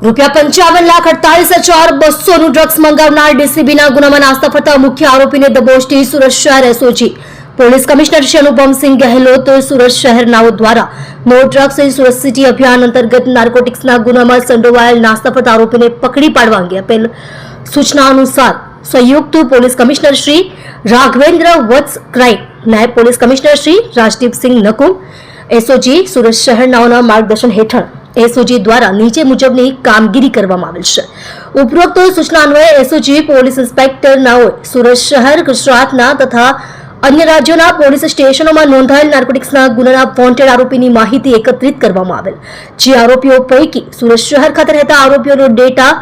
₹55,48,200 drugs મંગાવનાર ડીસીબીના ગુનામાં નાસ્તા ફરતા મુખ્ય આરોપીને દબોચતી સુરત શહેર SOG police commissioner Shri Anupamsinh Gehlot Surat શહેર નાઓ દ્વારા no drugs in Surat city અભિયાન અંતર્ગત નાર્કોટિક્સના ગુનામાં સંડોવાયેલ નાસ્તા ફરતા આરોપીને પકડી પાડવા અંગે આપેલ સૂચના અનુસાર સંયુક્ત પોલીસ કમિશનર શ્રી રાઘવેન્દ્ર વત્સ ક્રાઇમ નાયબ police commissioner Shri Rajdeepsinh Nakum SOG Surat શહેર નાઓના માર્ગદર્શન હેઠળ એસઓજી દ્વારા નીચે મુજબની કામગીરી કરવામાં આવેલ છે। ઉપરોક્ત સૂચના અન્વયે એસઓજી પોલીસ ઇન્સ્પેક્ટર નાઓએ સુરત શહેર ગુજરાતના તથા અન્ય રાજ્યોના પોલીસ સ્ટેશનોમાં નોંધાયેલ નાર્કોટિક્સના ગુનાના વોન્ટેડ આરોપીની માહિતી એકત્રિત કરવામાં આવેલ, જે આરોપીઓ પૈકી સુરત શહેર ખાતે રહેતા આરોપીઓનો ડેટા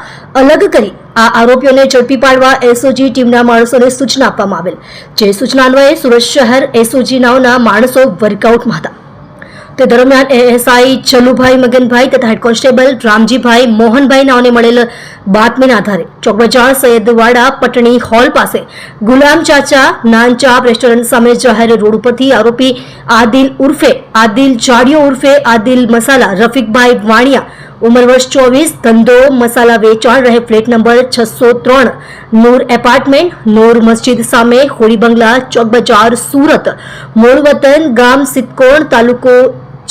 અલગ કરી આ આરોપીઓને ઝડપી પાડવા એસઓજી ટીમના માણસોને સૂચના આપવામાં આવેલ, જે સૂચના અન્વયે સુરત શહેર એસઓજી નાઓના માણસો વર્કઆઉટમાં હતા। તે દરમિયાન એએસઆઈ ચલુભાઈ મગનભાઈ તથા હેડ કોન્સ્ટેબલ રામજીભાઈ મોહનભાઈ નાઓને મળેલ બાતમીના આધારે ચોક બજાર સૈયદવાડા પટણી હોલ પાસે ગુલામ ચાચા નાન ચાપ રેસ્ટોરન્ટ સામે જાહેર રોડ ઉપરથી આરોપી આદિલ ઉર્ફે આદિલ જાડિયો ઉર્ફે આદિલ મસાલા રફીકભાઈ વાણિયા ઉંમર વર્ષ 24 ધંધો મસાલા વેચાણ રહે ફ્લેટ નંબર 603 નૂર એપાર્ટમેન્ટ નૂર મસ્જિદ સામે હોળી બંગલા ચોક બજાર સુરત મૂળ વતન ગામ સિતકોણ તાલુકો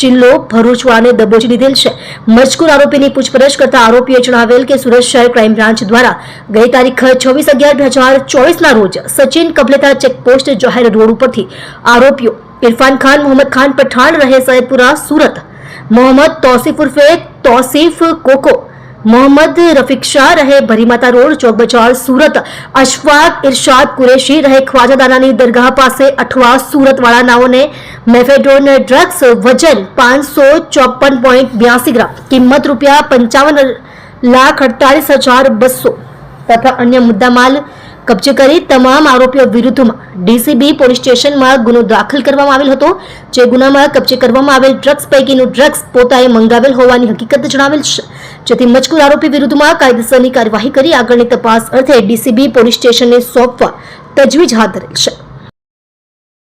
જિલ્લો ભરૂચવાને દબોચી લીધેલ છે। મજકૂર આરોપીની પૂછપરછ કરતા આરોપીએ જણાવેલ કે સુરત શહેર ક્રાઇમ બ્રાન્ચ દ્વારા ગઈ તારીખ 26/11/2024 ના રોજ સચિન કબલેતા ચેકપોસ્ટ જાહેર રોડ ઉપરથી આરોપીઓ ઇરફાન ખાન મોહમ્મદ ખાન પઠાણ રહે સૈયદપુરા સુરત मोहम्मद तौसीफ उर्फे तौसीफ कोको मोहम्मद रफीक शाह रहे भरीमाता रोड चौक बजार सूरत अशफाक इरशाद कुरैशी रहे ख्वाजादानानी दरगाह पासे अठवा सूरत वाला नाओने मेफेडोन ड्रग्स वजन 554.82 ग्राम किंमत ₹55,48,200 तथा अन्य मुद्दामाल કબજે કરી તમામ આરોપીઓ વિરુદ્ધમાં ડીસીબી પોલીસ સ્ટેશનમાં ગુનો દાખલ કરવામાં આવેલ હતો, જે ગુનામાં કબજે કરવામાં આવેલ ડ્રગ્સ પૈકીનું ડ્રગ્સ પોતાએ મંગાવેલ હોવાની હકીકત જણાવેલ છે, જેથી મજકૂર આરોપી વિરુદ્ધમાં કાયદેસરની કાર્યવાહી કરી આગળની તપાસ અર્થે ડીસીબી પોલીસ સ્ટેશનને સોંપવા તજવીજ હાથ ધરેલ છે।